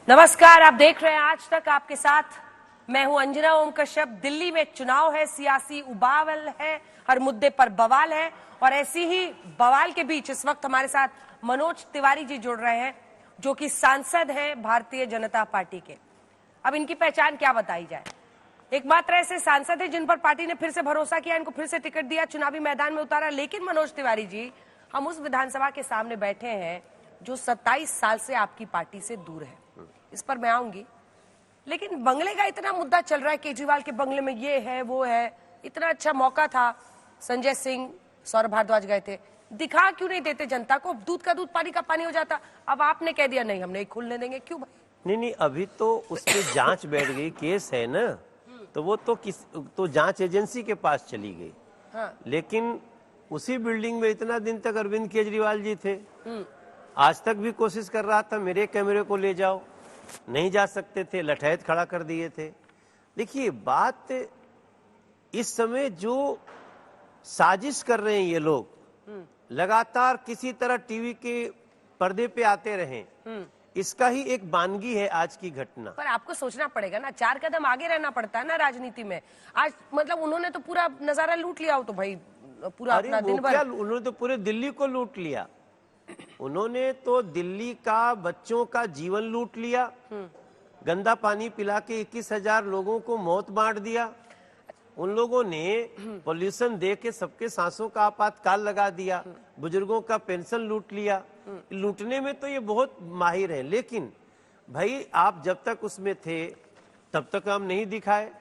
नमस्कार, आप देख रहे हैं आज तक आपके साथ। मैं हूं अंजना ओम कश्यप। दिल्ली में चुनाव है, सियासी उबाल है, हर मुद्दे पर बवाल है और ऐसी ही बवाल के बीच इस वक्त हमारे साथ मनोज तिवारी जी जुड़ रहे हैं, जो कि सांसद हैं भारतीय जनता पार्टी के। अब इनकी पहचान क्या बताई जाए। एकमात्र ऐसे सांसद हैं जिन पर पार्टी ने फिर से भरोसा किया, इनको फिर से टिकट दिया, चुनावी मैदान में उतारा। लेकिन मनोज तिवारी जी, हम उस विधानसभा के सामने बैठे हैं जो 27 साल से आपकी पार्टी से दूर है। इस पर मैं आऊंगी, लेकिन बंगले का इतना मुद्दा चल रहा है, केजरीवाल के बंगले में ये है वो है। इतना अच्छा मौका था, संजय सिंह, सौरभ भारद्वाज गए थे, दिखा क्यों नहीं देते जनता को? दूध का दूध पानी का पानी हो जाता। अब आपने कह दिया नहीं, हम नहीं खुलने देंगे। क्यों भाई? नहीं, अभी तो उसकी जांच बैठ गई, केस है ना, तो वो तो जांच एजेंसी के पास चली गई। हाँ। लेकिन उसी बिल्डिंग में इतना दिन तक अरविंद केजरीवाल जी थे। आज तक भी कोशिश कर रहा था मेरे कैमरे को ले जाओ, नहीं जा सकते थे, लठैत खड़ा कर दिए थे। देखिए, बात इस समय जो साजिश कर रहे हैं ये लोग, लगातार किसी तरह टीवी के पर्दे पे आते रहे, इसका ही एक वानगी है आज की घटना। पर आपको सोचना पड़ेगा ना, 4 कदम आगे रहना पड़ता है ना राजनीति में। आज मतलब उन्होंने तो पूरा नजारा लूट लिया हो, तो भाई पूरा अपना दिन भर उन्होंने तो पूरे दिल्ली को लूट लिया। उन्होंने तो दिल्ली का बच्चों का जीवन लूट लिया, गंदा पानी पिला के 21,000 लोगों को मौत बांट दिया। उन लोगों ने पोल्यूशन दे के सबके सांसों का आपातकाल लगा दिया, बुजुर्गों का पेंशन लूट लिया। लूटने में तो ये बहुत माहिर है, लेकिन भाई आप जब तक उसमें थे तब तक हम नहीं दिखाए।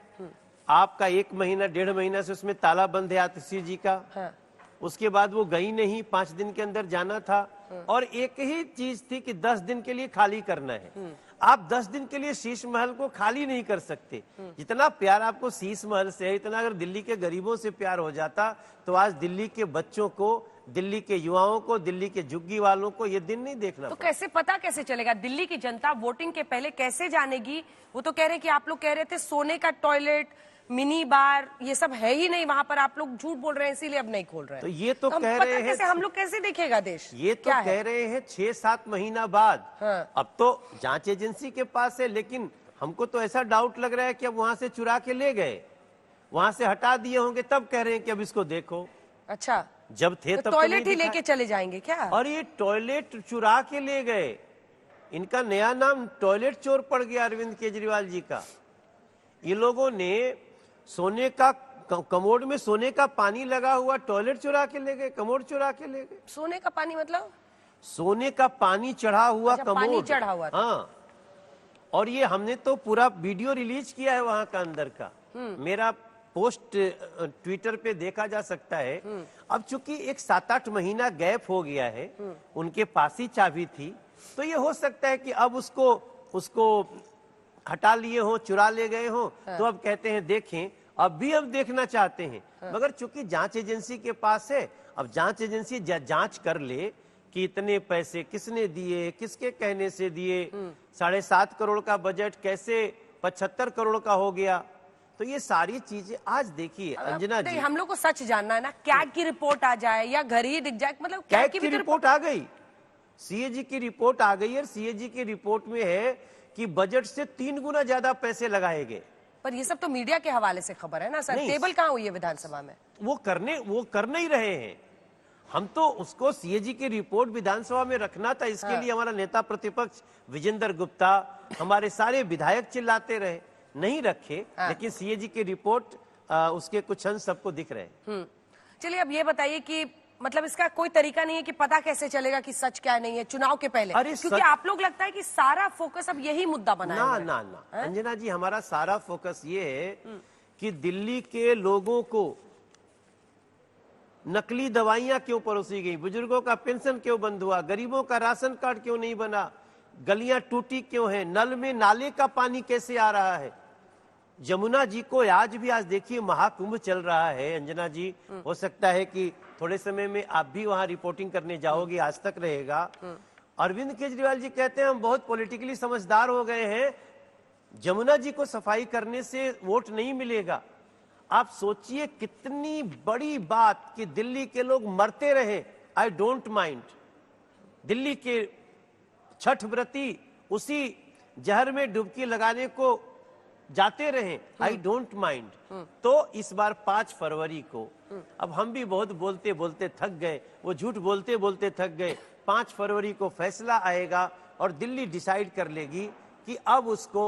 आपका 1 महीना 1.5 महीना से उसमें ताला बंद है आतिशी जी का। हाँ। उसके बाद वो गई नहीं, 5 दिन के अंदर जाना था। और एक ही चीज थी कि 10 दिन के लिए खाली करना है। आप 10 दिन के लिए शीश महल को खाली नहीं कर सकते। जितना प्यार आपको शीश महल से है, इतना अगर दिल्ली के गरीबों से प्यार हो जाता तो आज दिल्ली के बच्चों को, दिल्ली के युवाओं को, दिल्ली के झुग्गी वालों को ये दिन नहीं देखना। तो कैसे पता कैसे चलेगा? दिल्ली की जनता वोटिंग के पहले कैसे जानेगी? वो तो कह रहे कि आप लोग कह रहे थे सोने का टॉयलेट, मिनी बार, ये सब है ही नहीं वहां पर। आप लोग झूठ बोल रहे हैं, इसीलिए अब नहीं खोल रहे हैं। तो ये तो कह रहे हैं, हम लोग कैसे देखेगा देश? ये तो कह रहे हैं 6-7 महीना बाद। हाँ। अब तो जांच एजेंसी के पास है, लेकिन हमको तो ऐसा डाउट लग रहा है कि अब वहां से चुरा के ले गए, वहां से हटा दिए होंगे, तब कह रहे हैं कि अब इसको देखो। अच्छा, जब थे तब टॉयलेट ही लेके चले जाएंगे क्या? और ये टॉयलेट चुरा के ले गए। इनका नया नाम टॉयलेट चोर पड़ गया अरविंद केजरीवाल जी का। ये लोगों ने सोने का कमोड में सोने का पानी लगा हुआ टॉयलेट चुरा के ले गए, कमोड चुरा के ले गए। सोने का पानी मतलब? सोने का पानी चढ़ा हुआ कमोड। पानी चढ़ा हुआ था। हाँ, और ये हमने तो पूरा वीडियो रिलीज किया है वहां का अंदर का। मेरा पोस्ट ट्विटर पे देखा जा सकता है। अब चूंकि एक 7-8 महीना गैप हो गया है, उनके पास ही चाबी थी, तो ये हो सकता है कि अब उसको हटा लिए हो, चुरा ले गए हो। हाँ। तो अब कहते हैं देखें, अब भी हम देखना चाहते हैं। हाँ। मगर चूंकि जांच एजेंसी के पास है, अब जांच एजेंसी जांच कर ले कि इतने पैसे किसने दिए, किसके कहने से दिए। 7.5 करोड़ का बजट कैसे 75 करोड़ का हो गया। तो ये सारी चीजें आज देखिए अंजना जी, हम लोग को सच जानना है ना। कैग की रिपोर्ट आ जाए या घर ही दिख जाए, मतलब कैग की रिपोर्ट आ गई, सीएजी की रिपोर्ट आ गई, और सीएजी की रिपोर्ट में है कि बजट से 3 गुना ज्यादा पैसे लगाए गए। पर ये सब तो मीडिया के हवाले से खबर है ना सर। टेबल कहाँ हुई है विधानसभा में? वो कर नहीं रहे हैं। हम तो उसको सीएजी की रिपोर्ट विधानसभा में रखना था, इसके लिए हमारा नेता प्रतिपक्ष विजेंद्र गुप्ता, हमारे सारे विधायक चिल्लाते रहे, नहीं रखे। लेकिन सीएजी की रिपोर्ट उसके कुछ अंश सबको दिख रहे हैं। चलिए, अब ये बताइए कि मतलब इसका कोई तरीका नहीं है कि पता कैसे चलेगा कि सच क्या नहीं है चुनाव के पहले? क्योंकि आप लोग लगता है कि सारा फोकस अब यही मुद्दा बना है। ना अंजना जी, हमारा सारा फोकस ये है कि दिल्ली के लोगों को नकली दवाइयां क्यों परोसी गई, बुजुर्गों का पेंशन क्यों बंद हुआ, गरीबों का राशन कार्ड क्यों नहीं बना, गलियां टूटी क्यों है, नल में नाले का पानी कैसे आ रहा है। जमुना जी को आज देखिए महाकुंभ चल रहा है अंजना जी। हो सकता है कि थोड़े समय में आप भी वहां रिपोर्टिंग करने जाओगी, आज तक रहेगा। अरविंद केजरीवाल जी कहते हैं हम बहुत पॉलिटिकली समझदार हो गए हैं, जमुना जी को सफाई करने से वोट नहीं मिलेगा। आप सोचिए कितनी बड़ी बात कि दिल्ली के लोग मरते रहे, आई डोंट माइंड। दिल्ली के छठ व्रती उसी जहर में डुबकी लगाने को जाते रहे, आई डोंट माइंड। तो इस बार 5 फरवरी को, अब हम भी बहुत बोलते बोलते थक गए, वो झूठ बोलते बोलते थक गए। 5 फरवरी को फैसला आएगा और दिल्ली डिसाइड कर लेगी कि अब उसको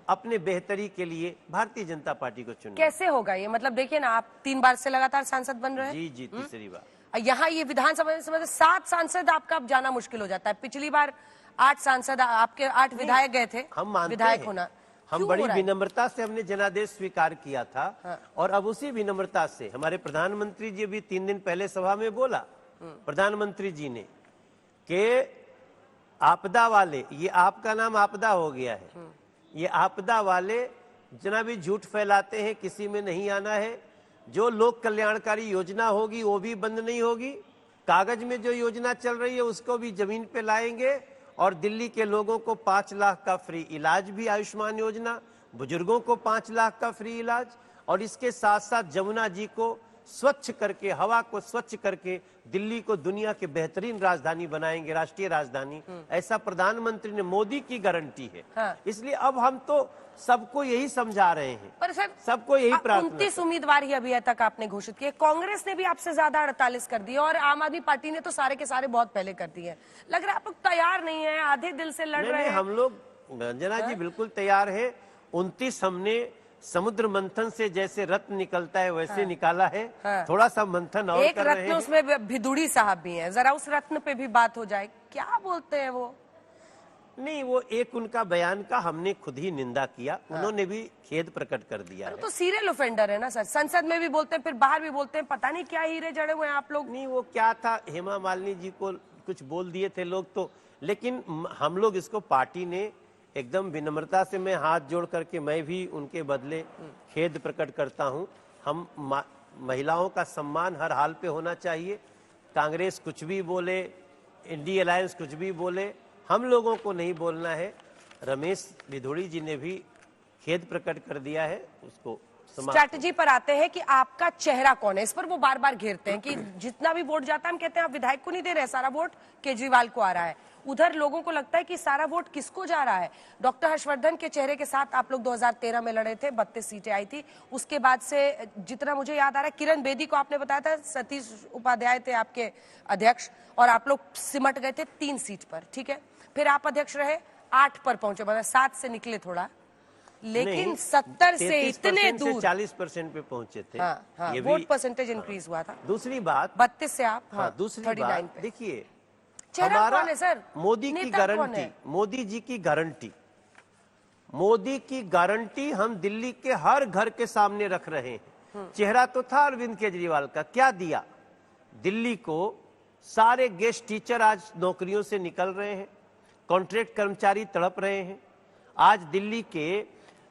अपने बेहतरी के लिए भारतीय जनता पार्टी को चुनना। कैसे होगा ये? मतलब देखिए ना, आप 3 बार से लगातार सांसद बन रहे हैं। जी जी, तीसरी बार। यहाँ ये विधानसभा में 7 सांसद आपका अब जाना मुश्किल हो जाता है। पिछली बार 8 सांसद, आपके 8 विधायक गए थे। हम मानते विधायक हैं, होना हम बड़ी विनम्रता से हमने जनादेश स्वीकार किया था। हाँ। और अब उसी विनम्रता से हमारे प्रधानमंत्री जी भी 3 दिन पहले सभा में बोला, प्रधानमंत्री जी ने, कि आपदा वाले, ये आपका नाम आपदा हो गया है, ये आपदा वाले जितना भी झूठ फैलाते हैं किसी में नहीं आना है। जो लोक कल्याणकारी योजना होगी वो भी बंद नहीं होगी। कागज में जो योजना चल रही है उसको भी जमीन पे लाएंगे। और दिल्ली के लोगों को 5 लाख का फ्री इलाज भी आयुष्मान योजना, बुजुर्गों को 5 लाख का फ्री इलाज, और इसके साथ साथ जमुना जी को स्वच्छ करके, हवा को स्वच्छ करके दिल्ली को दुनिया के बेहतरीन राजधानी बनाएंगे, राष्ट्रीय राजधानी। ऐसा प्रधानमंत्री ने, मोदी की गारंटी है। हाँ। इसलिए अब हम तो सबको यही समझा रहे हैं, पर सर, सबको यही प्रार्थना। 29 उम्मीदवार ही अभी तक आपने घोषित किए। कांग्रेस ने भी आपसे ज्यादा 48 कर दिए और आम आदमी पार्टी ने तो सारे के सारे बहुत पहले कर दिए। लग रहा है आप लोग तैयार नहीं है, आधे दिल से लड़ रहे हैं। हम लोग, रंजना जी, बिल्कुल तैयार है। 29 हमने समुद्र मंथन से जैसे रत्न निकलता है वैसे निकाला है। थोड़ा सा मंथन और कर रहे हैं। एक रत्न उसमें भिदुड़ी साहब भी हैं, जरा उस रत्न पे भी बात हो जाए। क्या बोलते हैं वो? नहीं, वो एक उनका बयान का हमने खुद ही निंदा किया। उन्होंने भी खेद प्रकट कर दिया है। तो सीरियल ऑफेंडर है ना सर, संसद में भी बोलते हैं, फिर बाहर भी बोलते हैं। पता नहीं क्या हीरे जड़े हुए हैं आप लोग। नहीं, वो क्या था, हेमा मालिनी जी को कुछ बोल दिए थे लोग तो, लेकिन हम लोग इसको, पार्टी ने एकदम विनम्रता से, मैं हाथ जोड़ करके मैं भी उनके बदले खेद प्रकट करता हूं। हम महिलाओं का सम्मान हर हाल पे होना चाहिए। कांग्रेस कुछ भी बोले, इंडिया अलायंस कुछ भी बोले, हम लोगों को नहीं बोलना है। रमेश भिदुड़ी जी ने भी खेद प्रकट कर दिया है, उसको स्ट्रैटेजी पर आते हैं कि आपका चेहरा कौन है। इस पर वो बार बार घेरते हैं कि जितना भी वोट जाता है, हम कहते हैं आप विधायक को नहीं दे रहे, सारा वोट केजरीवाल को आ रहा है। उधर लोगों को लगता है कि सारा वोट किसको जा रहा है। डॉक्टर हर्षवर्धन के चेहरे के साथ आप लोग 2013 में लड़े थे, 32 सीटें आई थी। उसके बाद से जितना मुझे याद आ रहा है, किरण बेदी को आपने बताया था, सतीश उपाध्याय थे आपके अध्यक्ष, और आप लोग सिमट गए थे 3 सीट पर। ठीक है, फिर आप अध्यक्ष रहे, 8 पर पहुंचे, मतलब 7 से निकले थोड़ा, लेकिन 70 से इतने दूर 40% पे पहुंचे थे। हाँ, ये वोट परसेंटेज इंक्रीज हुआ था। दूसरी बात, 32 से आप, दूसरी 39 बात पे। देखिए, हमारा सर, मोदी की गारंटी, मोदी जी की गारंटी, मोदी की गारंटी हम दिल्ली के हर घर के सामने रख रहे हैं। चेहरा तो था अरविंद केजरीवाल का, क्या दिया दिल्ली को? सारे गेस्ट टीचर आज नौकरियों से निकल रहे हैं, कॉन्ट्रैक्ट कर्मचारी तड़प रहे हैं। आज दिल्ली के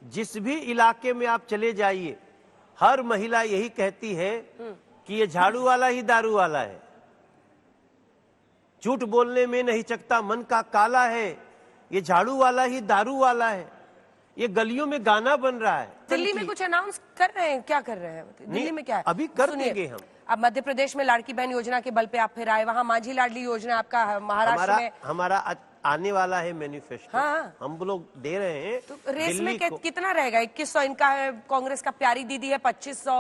जिस भी इलाके में आप चले जाइए, हर महिला यही कहती है कि ये झाड़ू वाला ही दारू वाला है, झूठ बोलने में नहीं चकता, मन का काला है, ये झाड़ू वाला ही दारू वाला है। ये गलियों में गाना बन रहा है। दिल्ली में कुछ अनाउंस कर रहे हैं, क्या कर रहे हैं दिल्ली में? क्या है अभी कर देंगे हम। अब मध्य प्रदेश में लाड़की बहन योजना के बल पे आप फिर आए, वहाँ माझी लाडली योजना आपका, महाराष्ट्र में हमारा आने वाला है मैनिफेस्टो। हाँ, हम लोग दे रहे हैं। तो रेस में कितना रहेगा? 2100 इनका है, कांग्रेस का प्यारी दीदी है 2500,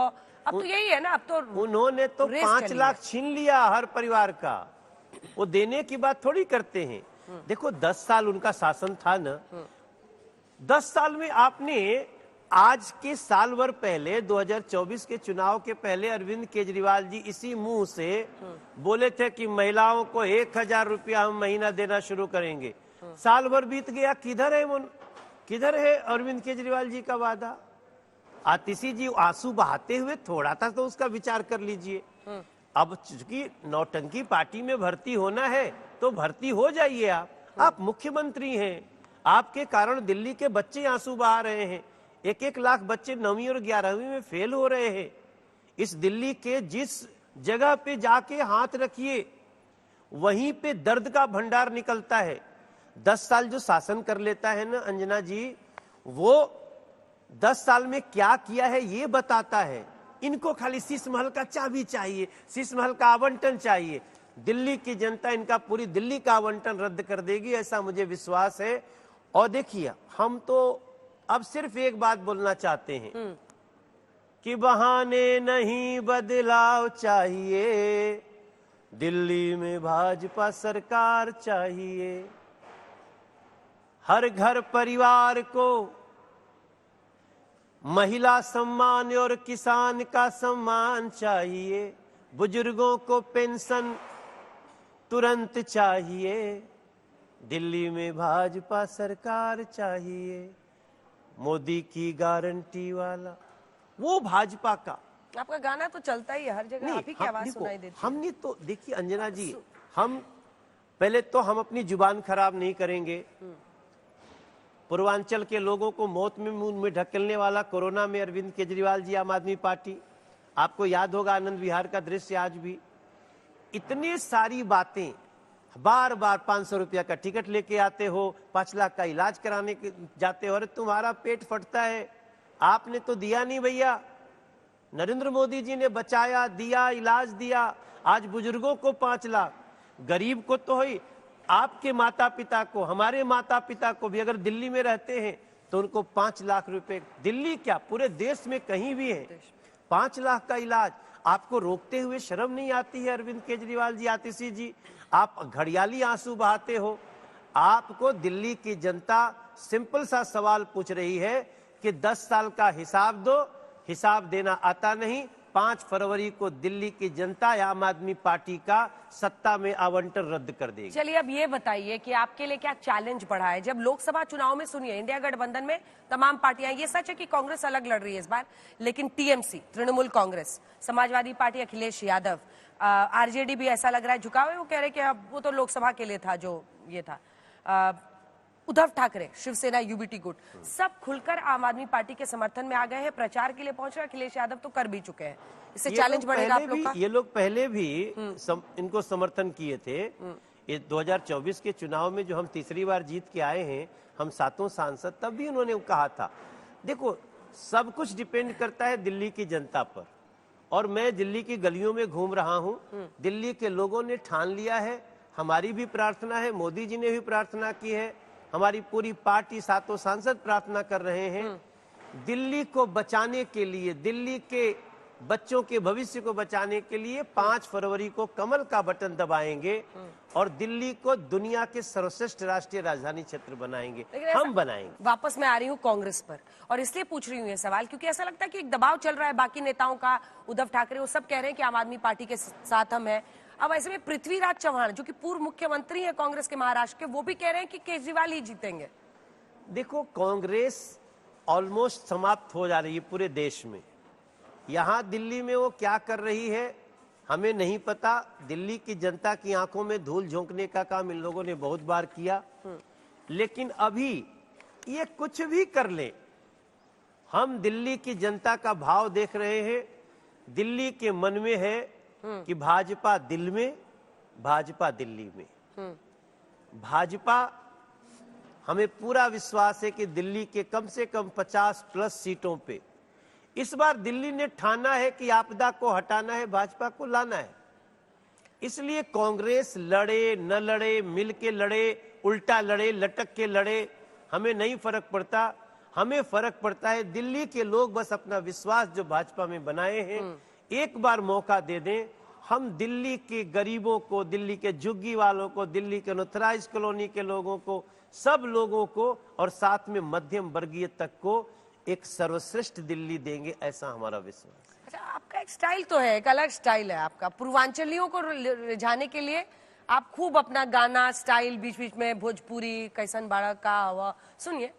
अब तो यही है ना। अब तो उन्होंने तो 5 लाख छीन लिया हर परिवार का, वो देने की बात थोड़ी करते हैं। देखो 10 साल उनका शासन था ना, 10 साल में आपने, आज के साल भर पहले 2024 के चुनाव के पहले अरविंद केजरीवाल जी इसी मुंह से बोले थे कि महिलाओं को 1000 रुपया हम महीना देना शुरू करेंगे। साल भर बीत गया, किधर है अरविंद केजरीवाल जी का वादा? आतिशी जी आंसू बहाते हुए थोड़ा था तो उसका विचार कर लीजिए। अब चूंकि नौटंकी पार्टी में भर्ती होना है तो भर्ती हो जाइए। आप मुख्यमंत्री हैं, आपके कारण दिल्ली के बच्चे आंसू बहा रहे हैं। 1-1 लाख बच्चे 9वीं और 11वीं में फेल हो रहे हैं। इस दिल्ली के जिस जगह पे जाके हाथ रखिए वहीं पे दर्द का भंडार निकलता है। 10 साल जो शासन कर लेता है ना अंजना जी, वो 10 साल में क्या किया है ये बताता है। इनको खाली शीश महल का चाबी चाहिए, शीश महल का आवंटन चाहिए। दिल्ली की जनता इनका पूरी दिल्ली का आवंटन रद्द कर देगी, ऐसा मुझे विश्वास है। और देखिए, हम तो अब सिर्फ एक बात बोलना चाहते हैं कि बहाने नहीं बदलाव चाहिए, दिल्ली में भाजपा सरकार चाहिए। हर घर परिवार को महिला सम्मान और किसान का सम्मान चाहिए, बुजुर्गों को पेंशन तुरंत चाहिए, दिल्ली में भाजपा सरकार चाहिए, मोदी की गारंटी वाला वो भाजपा का। आपका गाना तो चलता ही है हर जगह, आप ही की आवाज सुनाई देती है। हमने तो देखिए अंजना जी, हम पहले तो हम अपनी जुबान खराब नहीं करेंगे। पूर्वांचल के लोगों को मौत में मुंह में ढकेलने वाला कोरोना में अरविंद केजरीवाल जी, आम आदमी पार्टी, आपको याद होगा आनंद विहार का दृश्य आज भी। इतनी सारी बातें, बार बार 500 रुपया का टिकट लेके आते हो, 5 लाख का इलाज कराने के जाते हो, अरे तुम्हारा पेट फटता है, आपने तो दिया नहीं भैया। नरेंद्र मोदी जी ने बचाया, दिया, इलाज दिया। आज बुजुर्गों को 5 लाख, गरीब को तो ही, आपके माता पिता को, हमारे माता पिता को भी अगर दिल्ली में रहते हैं तो उनको 5 लाख रुपए, दिल्ली क्या पूरे देश में कहीं भी है 5 लाख का इलाज। आपको रोकते हुए शर्म नहीं आती है अरविंद केजरीवाल जी, आतिशी जी? आप घड़ियाली आंसू बहाते हो। आपको दिल्ली की जनता सिंपल सा सवाल पूछ रही है कि 10 साल का हिसाब दो, हिसाब देना आता नहीं। 5 फरवरी को दिल्ली की जनता आम आदमी पार्टी का सत्ता में आवंटन रद्द कर देगी। चलिए अब ये बताइए कि आपके लिए क्या चैलेंज बढ़ा है जब लोकसभा चुनाव में, सुनिए, इंडिया गठबंधन में तमाम पार्टियां, ये सच है कि कांग्रेस अलग लड़ रही है इस बार, लेकिन TMC, Trinamool Congress, Samajwadi party Akhilesh Yadav, RJD भी ऐसा लग रहा है झुकाव है, वो कह रहे कि अब वो तो लोकसभा के लिए था जो ये था। उद्धव ठाकरे, शिवसेना, यूबीटी गुट, सब खुलकर आम आदमी पार्टी के समर्थन में आ गए हैं, प्रचार के लिए पहुंच रहे हैं। अखिलेश यादव तो कर भी चुके हैं। इससे चैलेंज बढ़ेगा आप लोग का? ये लोग पहले भी इनको समर्थन किए थे। ये 2024 के चुनाव में जो हम तीसरी बार जीत के आए हैं, हम 7 सांसद, तब भी उन्होंने कहा था। देखो, सब कुछ डिपेंड करता है दिल्ली की जनता पर। और मैं दिल्ली की गलियों में घूम रहा हूँ, दिल्ली के लोगों ने ठान लिया है। हमारी भी प्रार्थना है, मोदी जी ने भी प्रार्थना की है, हमारी पूरी पार्टी, 7 सांसद प्रार्थना कर रहे हैं, दिल्ली को बचाने के लिए, दिल्ली के बच्चों के भविष्य को बचाने के लिए 5 फरवरी को कमल का बटन दबाएंगे और दिल्ली को दुनिया के सर्वश्रेष्ठ राष्ट्रीय राजधानी क्षेत्र बनाएंगे, हम बनाएंगे। वापस मैं आ रही हूँ कांग्रेस पर, और इसलिए पूछ रही हूँ ये सवाल क्योंकि ऐसा लगता है कि एक दबाव चल रहा है बाकी नेताओं का। उद्धव ठाकरे, वो सब कह रहे हैं कि आम आदमी पार्टी के साथ हम हैं। अब ऐसे में पृथ्वीराज चौहान, जो कि पूर्व मुख्यमंत्री हैं कांग्रेस के महाराष्ट्र के, वो भी कह रहे हैं कि केजरीवाल ही जीतेंगे। देखो, कांग्रेस ऑलमोस्ट समाप्त हो जा रही है पूरे देश में। यहाँ दिल्ली में वो क्या कर रही है हमें नहीं पता। दिल्ली की जनता की आंखों में धूल झोंकने का काम इन लोगों ने बहुत बार किया, लेकिन अभी ये कुछ भी कर ले, हम दिल्ली की जनता का भाव देख रहे हैं। दिल्ली के मन में है कि भाजपा दिल में, भाजपा दिल्ली में। भाजपा, हमें पूरा विश्वास है कि दिल्ली के कम से कम 50+ सीटों पे इस बार दिल्ली ने ठाना है कि आपदा को हटाना है, भाजपा को लाना है। इसलिए कांग्रेस लड़े न लड़े, मिल के लड़े, उल्टा लड़े, लटक के लड़े, हमें नहीं फर्क पड़ता। हमें फर्क पड़ता है दिल्ली के लोग बस अपना विश्वास जो भाजपा में बनाए हैं, एक बार मौका दे दें। हम दिल्ली के गरीबों को, दिल्ली के झुग्गी वालों को, दिल्ली के अनऑथराइज्ड कॉलोनी के लोगों को, सब लोगों को और साथ में मध्यम वर्गीय तक को एक सर्वश्रेष्ठ दिल्ली देंगे, ऐसा हमारा विश्वास। अच्छा, आपका एक स्टाइल तो है, एक अलग स्टाइल है आपका, पूर्वांचलियों को रिझाने के लिए आप खूब अपना गाना स्टाइल, बीच बीच में भोजपुरी, कैसन बाड़ा का हवा। सुनिए,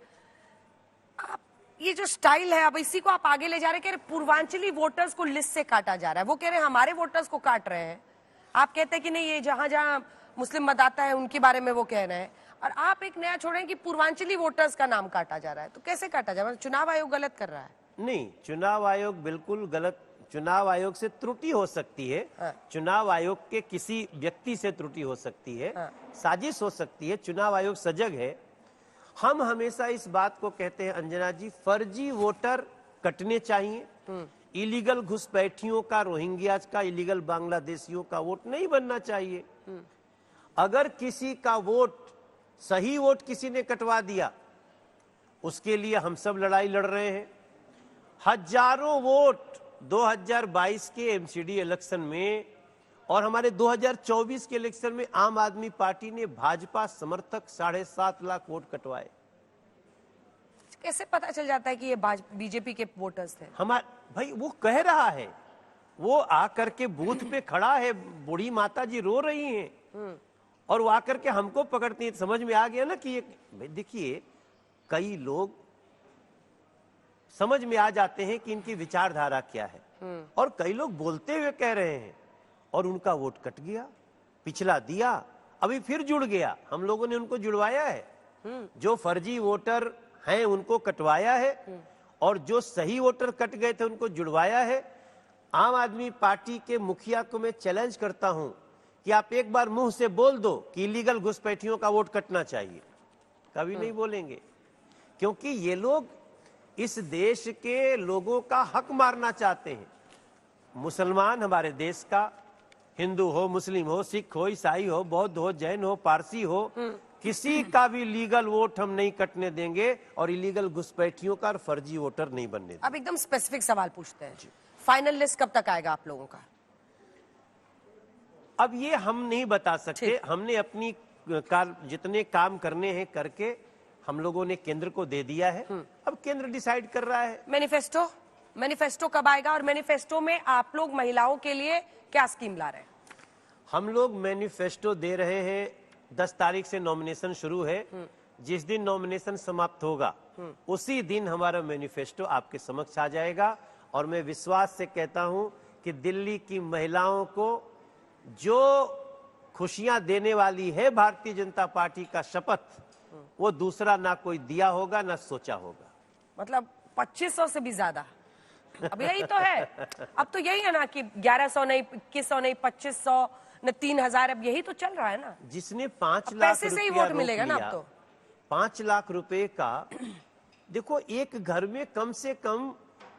आप ये जो स्टाइल है, अब इसी को आप आगे ले जा रहे हैं कि पूर्वांचली वोटर्स को लिस्ट से काटा जा रहा है। वो कह रहे हैं हमारे वोटर्स को काट रहे हैं। आप कहते हैं कि नहीं, ये जहां जहां मुस्लिम मतदाता है उनके बारे में वो कह रहे हैं, और आप एक नया छोड़े कि पूर्वांचली वोटर्स का नाम काटा जा रहा है। तो कैसे काटा जा रहा है? चुनाव आयोग गलत कर रहा है? नहीं, चुनाव आयोग बिल्कुल गलत। चुनाव आयोग से त्रुटि हो सकती है। हाँ। चुनाव आयोग के किसी व्यक्ति से त्रुटि हो सकती है। हाँ। साजिश हो सकती है। चुनाव आयोग सजग है। हम हमेशा इस बात को कहते हैं अंजना जी, फर्जी वोटर कटने चाहिए। इलीगल घुसपैठियों का, रोहिंग्याज का, इलीगल बांग्लादेशियों का वोट नहीं बनना चाहिए। अगर किसी का वोट, सही वोट किसी ने कटवा दिया उसके लिए हम सब लड़ाई लड़ रहे हैं। हजारों वोट 2022 के एमसीडी इलेक्शन में और हमारे 2024 के इलेक्शन में आम आदमी पार्टी ने भाजपा समर्थक 7.5 लाख वोट कटवाए। कैसे पता चल जाता है कि ये बीजेपी के वोटर्स थे? भाई वो कह रहा है, वो आकर के बूथ पे खड़ा है, बूढ़ी माता जी रो रही हैं और वो आकर के हमको पकड़ती है। समझ में आ गया ना कि भाई देखिए, कई लोग समझ में आ जाते हैं कि इनकी विचारधारा क्या है और कई लोग बोलते हुए कह रहे हैं और उनका वोट कट गया, पिछला दिया, अभी फिर जुड़ गया। हम लोगों ने उनको जुड़वाया है, जो फर्जी वोटर हैं उनको कटवाया है और जो सही वोटर कट गए थे उनको जुड़वाया है। आम आदमी पार्टी के मुखिया को मैं चैलेंज करता हूं कि आप एक बार मुंह से बोल दो कि इलीगल घुसपैठियों का वोट कटना चाहिए, कभी नहीं बोलेंगे, क्योंकि ये लोग इस देश के लोगों का हक मारना चाहते हैं। मुसलमान हमारे देश का, हिंदू हो, मुस्लिम हो, सिख हो, ईसाई हो, बौद्ध हो, जैन हो, पारसी हो, किसी का भी लीगल वोट हम नहीं कटने देंगे और इलीगल घुसपैठियों का और फर्जी वोटर नहीं बनने देंगे। अब एकदम स्पेसिफिक सवाल पूछते हैं, फाइनल लिस्ट कब तक आएगा आप लोगों का? अब ये हम नहीं बता सकते। हमने अपनी जितने काम करने हैं करके हम लोगों ने केंद्र को दे दिया है, अब केंद्र डिसाइड कर रहा है। मैनिफेस्टो कब आएगा और मैनिफेस्टो में आप लोग महिलाओं के लिए क्या स्कीम ला रहे हैं? हम लोग मैनिफेस्टो दे रहे हैं, 10 तारीख से नॉमिनेशन शुरू है। जिस दिन नॉमिनेशन समाप्त होगा उसी दिन हमारा मैनिफेस्टो आपके समक्ष आ जाएगा और मैं विश्वास से कहता हूं कि दिल्ली की महिलाओं को जो खुशियां देने वाली है भारतीय जनता पार्टी का शपथ, वो दूसरा ना कोई दिया होगा ना सोचा होगा। मतलब 2500 से भी ज्यादा। अब यही तो है, अब तो यही है ना कि 1100 नहीं, 2100 नहीं, 2500 न 3000, अब यही तो चल रहा है ना। जिसने 5 लाख पैसे से ही वोट मिलेगा ना अब तो। 5 लाख रुपए का, देखो एक घर में कम से कम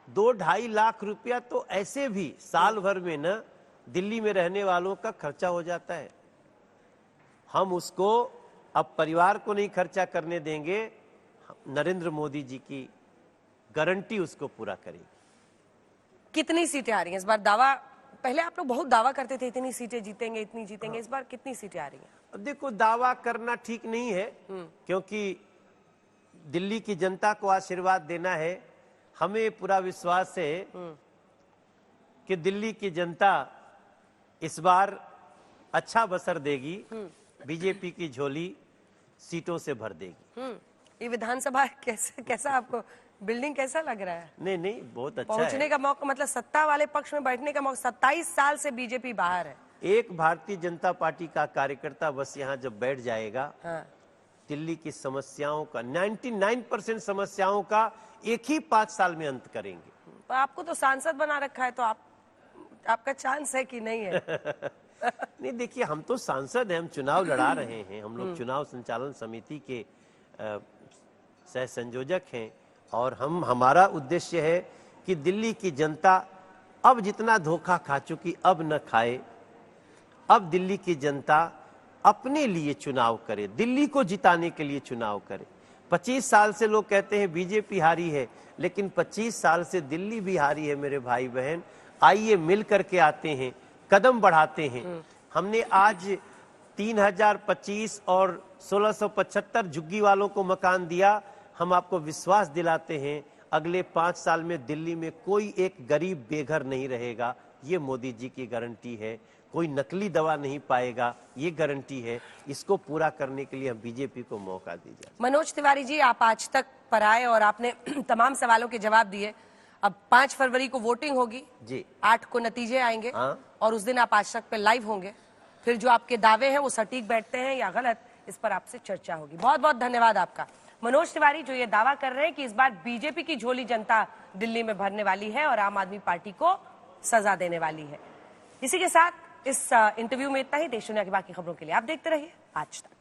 2-2.5 लाख रुपया तो ऐसे भी साल भर में न दिल्ली में रहने वालों का खर्चा हो जाता है। हम उसको अब परिवार को नहीं खर्चा करने देंगे, नरेंद्र मोदी जी की गारंटी उसको पूरा करेगी। कितनी सीटें आ रही हैं इस बार? दावा, पहले आप लोग बहुत दावा करते थे इतनी सीटें जीतेंगे, इतनी जीतेंगे, इस बार कितनी सीटें आ रही हैं? अब देखो, दावा करना ठीक नहीं है, क्योंकि दिल्ली की जनता को आशीर्वाद देना है। हमें पूरा विश्वास है कि दिल्ली की जनता इस बार अच्छा बसर देगी, बीजेपी की झोली सीटों से भर देगी। ये विधानसभा कैसा आपको बिल्डिंग कैसा लग रहा है? नहीं, बहुत अच्छा पहुंचने है। का मौका, मतलब सत्ता वाले पक्ष में बैठने का मौका। 27 साल से बीजेपी बाहर है। एक भारतीय जनता पार्टी का कार्यकर्ता बस यहाँ जब बैठ जाएगा, दिल्ली की समस्याओं का 99% समस्याओं का एक ही 5 साल में अंत करेंगे। तो आपको तो सांसद बना रखा है, तो आपका चांस है कि नहीं है? नहीं, देखिए, हम तो सांसद हैं, हम चुनाव लड़ा रहे हैं। हम लोग चुनाव संचालन समिति के सह संयोजक हैं और हमारा उद्देश्य है कि दिल्ली की जनता अब जितना धोखा खा चुकी अब न खाए। अब दिल्ली की जनता अपने लिए चुनाव करे, दिल्ली को जिताने के लिए चुनाव करे। 25 साल से लोग कहते हैं बीजेपी हारी है, लेकिन 25 साल से दिल्ली भी हारी है मेरे भाई बहन। आइए मिल करके आते हैं, कदम बढ़ाते हैं। हमने आज 3025 और 1675 झुग्गी वालों को मकान दिया। हम आपको विश्वास दिलाते हैं अगले 5 साल में दिल्ली में कोई एक गरीब बेघर नहीं रहेगा। ये मोदी जी की गारंटी है। कोई नकली दवा नहीं पाएगा, ये गारंटी है। इसको पूरा करने के लिए हम बीजेपी को मौका दीजिए। मनोज तिवारी जी, आप आज तक पर आए और आपने तमाम सवालों के जवाब दिए। अब 5 फरवरी को वोटिंग होगी जी, 8 को नतीजे आएंगे। और उस दिन आप आज तक पे लाइव होंगे। फिर जो आपके दावे हैं वो सटीक बैठते हैं या गलत, इस पर आपसे चर्चा होगी। बहुत बहुत धन्यवाद आपका मनोज तिवारी, जो ये दावा कर रहे हैं कि इस बार बीजेपी की झोली जनता दिल्ली में भरने वाली है और आम आदमी पार्टी को सजा देने वाली है। इसी के साथ इस इंटरव्यू में इतना ही। देश दुनिया की बाकी खबरों के लिए आप देखते रहिए आज तक।